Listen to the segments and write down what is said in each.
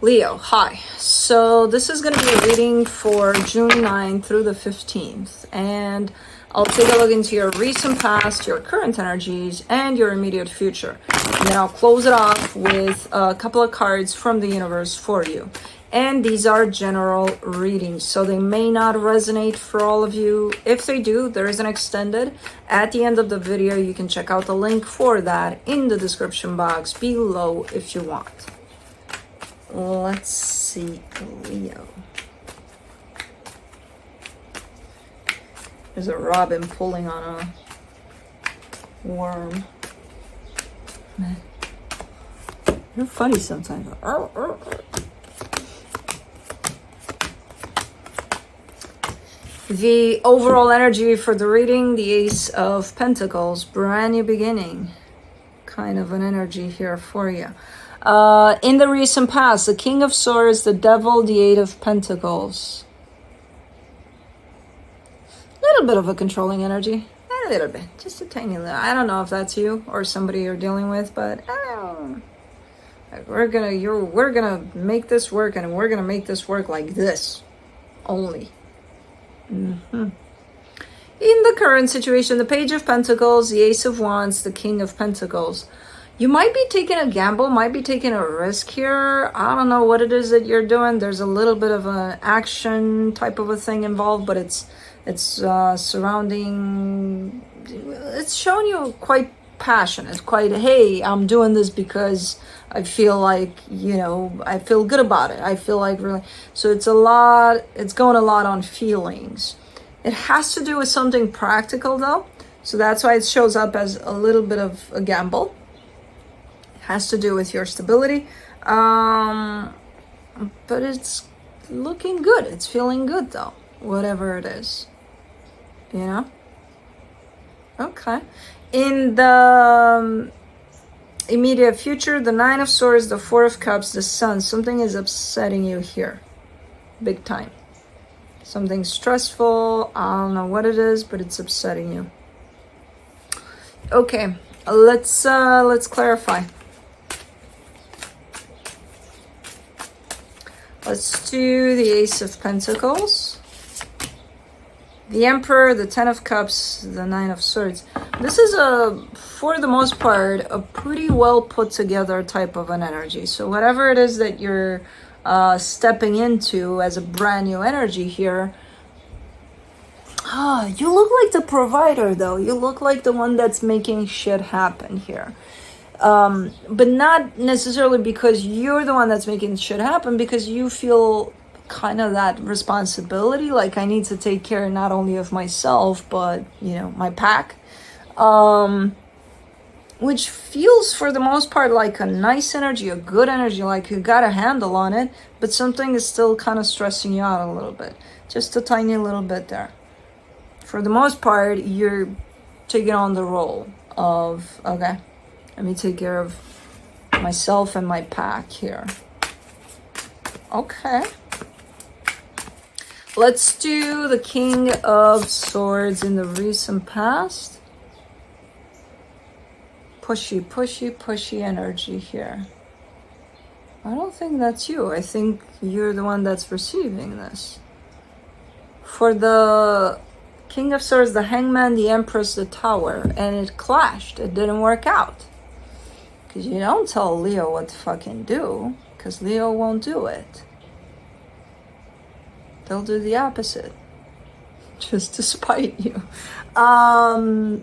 Leo, hi. So this is going to be a reading for June 9th through the 15th. And I'll take a look into your recent past, your current energies, and your immediate future. And then I'll close it off with a couple of cards from the universe for you. And these are general readings, so they may not resonate for all of you. If they do, there is an extended. At the end of the video, you can check out the link for that in the description box below if you want. Let's see, Leo. There's a robin pulling on a worm. Man, you're funny sometimes. The overall energy for the reading, the Ace of Pentacles, brand new beginning. Kind of an energy here for you. In the recent past, the King of Swords, the Devil, the Eight of Pentacles. A little bit of a controlling energy. A little bit. Just a tiny little. I don't know if that's you or somebody you're dealing with, but we're gonna make this work, and we're gonna make this work like this. Only. In the current situation, the Page of Pentacles, the Ace of Wands, the King of Pentacles. You might be taking a gamble, might be taking a risk here. I don't know what it is that you're doing. There's a little bit of an action type of a thing involved, but it's surrounding, it's showing you quite passionate, quite, hey, I'm doing this because I feel like, I feel good about it. I feel like really, so it's going a lot on feelings. It has to do with something practical though. So that's why it shows up as a little bit of a gamble. Has to do with your stability, but it's looking good. It's feeling good though, whatever it is, okay. In the immediate future, the Nine of Swords, the Four of Cups, the Sun, something is upsetting you here big time. Something stressful. I don't know what it is, but it's upsetting you. Okay, let's clarify. Let's do the Ace of Pentacles, the Emperor, the Ten of Cups, the Nine of Swords. This is for the most part, a pretty well put together type of an energy. So whatever it is that you're stepping into as a brand new energy here, you look like the provider though. You look like the one that's making shit happen here. But not necessarily because you're the one that's making shit happen, because you feel kind of that responsibility, like I need to take care not only of myself, but, my pack. Which feels for the most part like a nice energy, a good energy, like you got a handle on it, but something is still kind of stressing you out a little bit. Just a tiny little bit there. For the most part, you're taking on the role of, okay, let me take care of myself and my pack here. Okay. Let's do the King of Swords in the recent past. Pushy energy here. I don't think that's you. I think you're the one that's receiving this. For the King of Swords, the Hangman, the Empress, the Tower, and it clashed. It didn't work out. Because you don't tell Leo what to fucking do, because Leo won't do it. They'll do the opposite, just to spite you. Oh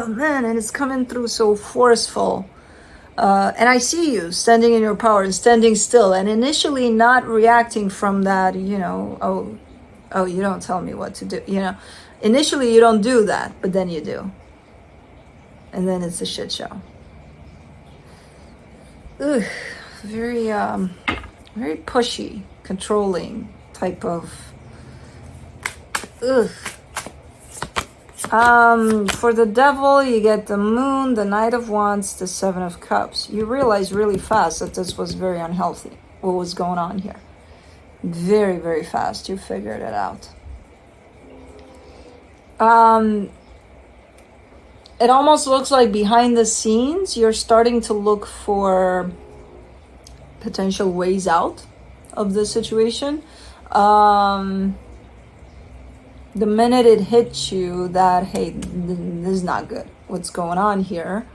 man, and it's coming through so forceful. And I see you standing in your power and standing still, and initially not reacting from that, oh, you don't tell me what to do, Initially you don't do that, but then you do. And then it's a shit show. Ugh, very pushy, controlling type of. Ugh. For the Devil, you get the Moon, the Knight of Wands, the Seven of Cups. You realize really fast that this was very unhealthy. What was going on here? Very, very fast. You figured it out. It almost looks like behind the scenes, you're starting to look for potential ways out of the situation. The minute it hits you that, hey, this is not good, what's going on here,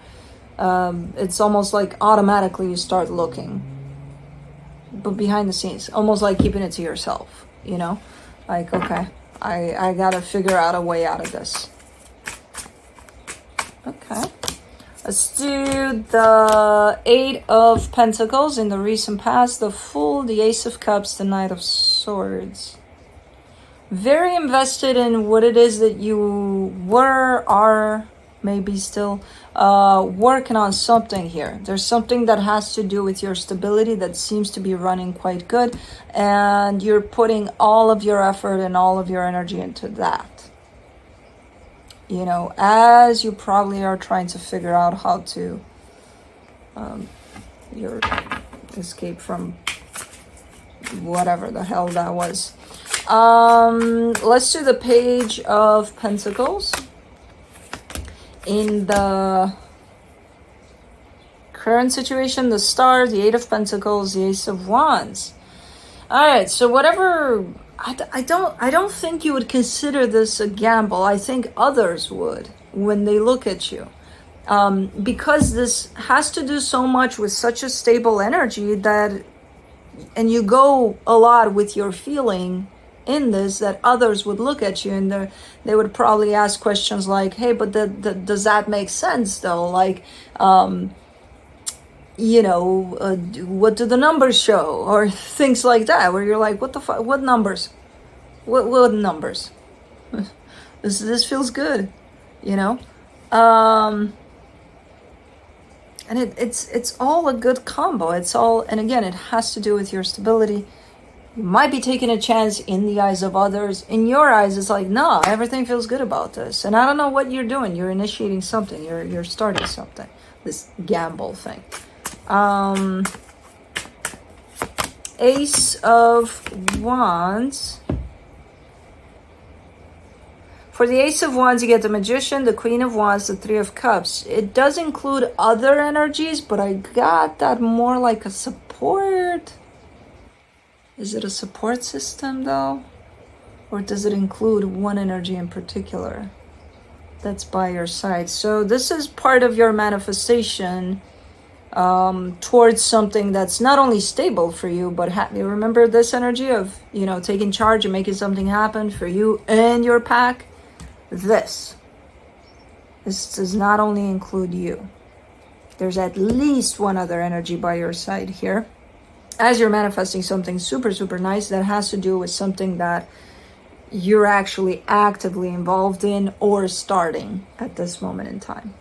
it's almost like automatically you start looking, but behind the scenes, almost like keeping it to yourself, you know, like, okay, I gotta figure out a way out of this. Okay, let's do the Eight of Pentacles in the recent past, the Fool, the Ace of Cups, the Knight of Swords. Very invested in what it is that you were, are, maybe still working on something here. There's something that has to do with your stability that seems to be running quite good, and you're putting all of your effort and all of your energy into that. You know, as you probably are trying to figure out how to your escape from whatever the hell that was. Let's do the Page of Pentacles in the current situation, the Star, the Eight of Pentacles, the Ace of Wands. All right, so whatever, I don't think you would consider this a gamble. I think others would when they look at you, because this has to do so much with such a stable energy that, and you go a lot with your feeling in this, that others would look at you and they would probably ask questions like, hey, but does that make sense though? Like, you know, what do the numbers show? Or things like that, where you're like, what the fuck, what numbers? What numbers? This feels good, you know? And it's all a good combo. It's all, and again, it has to do with your stability. You might be taking a chance in the eyes of others. In your eyes, it's like, no, everything feels good about this. And I don't know what you're doing. You're initiating something. You're starting something. This gamble thing. Ace of Wands. For the Ace of Wands, you get the Magician, the Queen of Wands, the Three of Cups. It does include other energies, but I got that more like a support. Is it a support system though? Or does it include one energy in particular that's by your side? So this is part of your manifestation towards something that's not only stable for you, but you remember this energy of, you know, taking charge and making something happen for you and your pack. This does not only include you. There's at least one other energy by your side here, as you're manifesting something super, super nice that has to do with something that you're actually actively involved in or starting at this moment in time.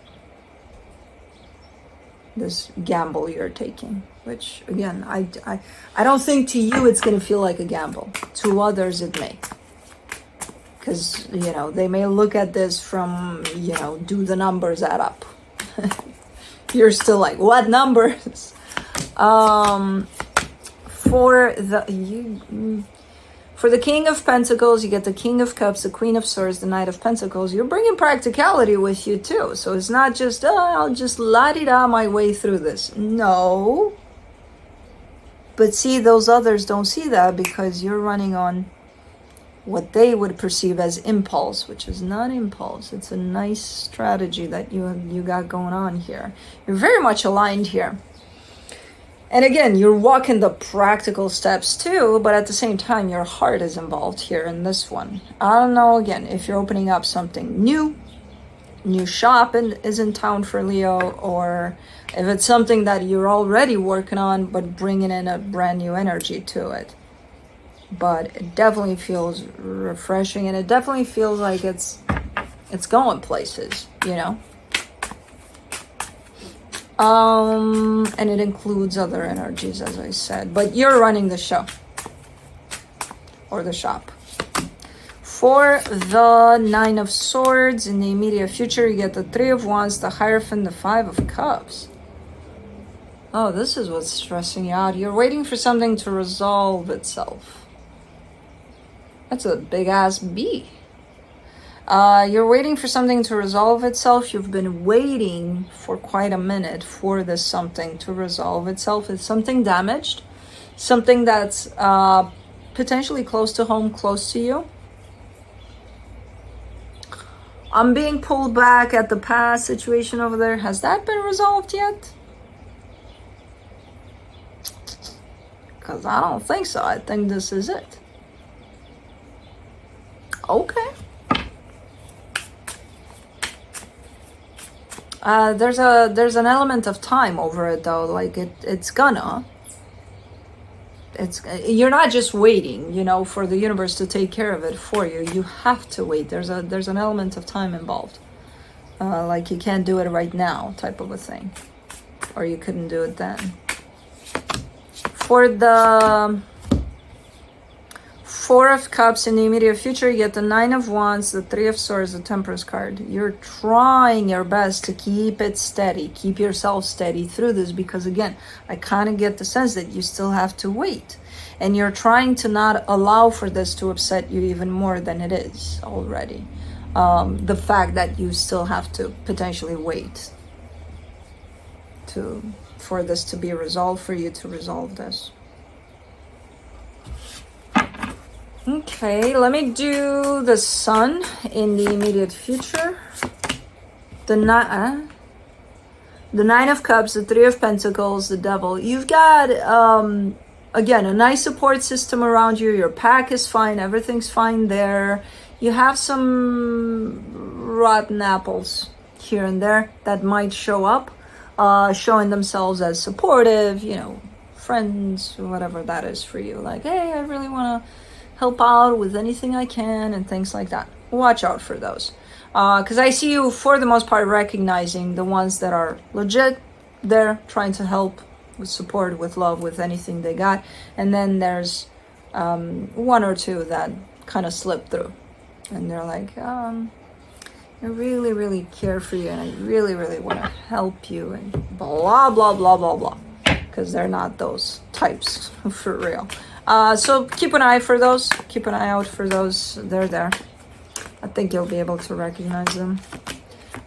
This gamble you're taking, which again, I don't think to you it's going to feel like a gamble. To others it may. Because, you know, they may look at this from, you know, do the numbers add up? You're still like, what numbers? For the King of Pentacles, you get the King of Cups, the Queen of Swords, the Knight of Pentacles. You're bringing practicality with you too. So it's not just, oh, I'll just la-di-da my way through this. No. But see, those others don't see that because you're running on what they would perceive as impulse, which is not impulse. It's a nice strategy that you got going on here. You're very much aligned here. And again, you're walking the practical steps too, but at the same time, your heart is involved here in this one. I don't know, again, if you're opening up something new shop is in town for Leo, or if it's something that you're already working on, but bringing in a brand new energy to it. But it definitely feels refreshing, and it definitely feels like it's going places, you know? And it includes other energies, as I said, but you're running the show or the shop. For the Nine of Swords in the immediate future, you get the Three of Wands, the Hierophant, the Five of Cups. Oh, this is what's stressing you out. You're waiting for something to resolve itself. That's a big ass B. You're waiting for something to resolve itself. You've been waiting for quite a minute for this something to resolve itself. It's something damaged, something that's potentially close to home, close to you. I'm being pulled back at the past situation over there. Has that been resolved yet? Because I don't think so. I think this is it. Okay. There's an element of time over it though. Like you're not just waiting, you know, for the universe to take care of it for you. You have to wait. There's an element of time involved. Like you can't do it right now, type of a thing, or you couldn't do it then. For the Four of Cups in the immediate future, you get the Nine of Wands, the Three of Swords, the Temperance card. You're trying your best to keep it steady, keep yourself steady through this, because again, I kind of get the sense that you still have to wait. And you're trying to not allow for this to upset you even more than it is already. The fact that you still have to potentially wait for this to be resolved, for you to resolve this. Okay, let me do the Sun in the immediate future. The Nine of Cups, the Three of Pentacles, the Devil. You've got, again, a nice support system around you. Your pack is fine. Everything's fine there. You have some rotten apples here and there that might show up, showing themselves as supportive, you know, friends, whatever that is for you. Like, hey, I really want to help out with anything I can and things like that. Watch out for those. Because I see you, for the most part, recognizing the ones that are legit. They're trying to help with support, with love, with anything they got. And then there's one or two that kind of slip through. And they're like, I really, really care for you and I really, really want to help you and blah, blah, blah, blah, blah. Because they're not those types for real. So keep an eye for those. Keep an eye out for those. They're there. I think you'll be able to recognize them.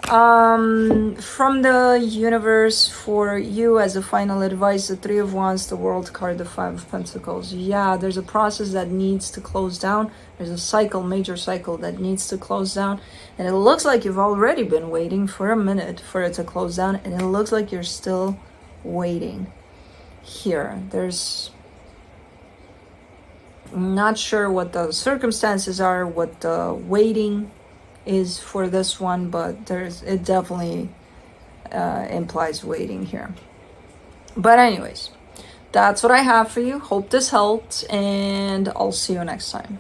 From the universe for you as a final advice, the Three of Wands, the World card, the Five of Pentacles. Yeah, there's a process that needs to close down. There's a cycle, major cycle that needs to close down. And it looks like you've already been waiting for a minute for it to close down. And it looks like you're still waiting. Here, I'm not sure what the circumstances are, what the waiting is for this one, but it definitely implies waiting here. But anyways, that's what I have for you. Hope this helped, and I'll see you next time.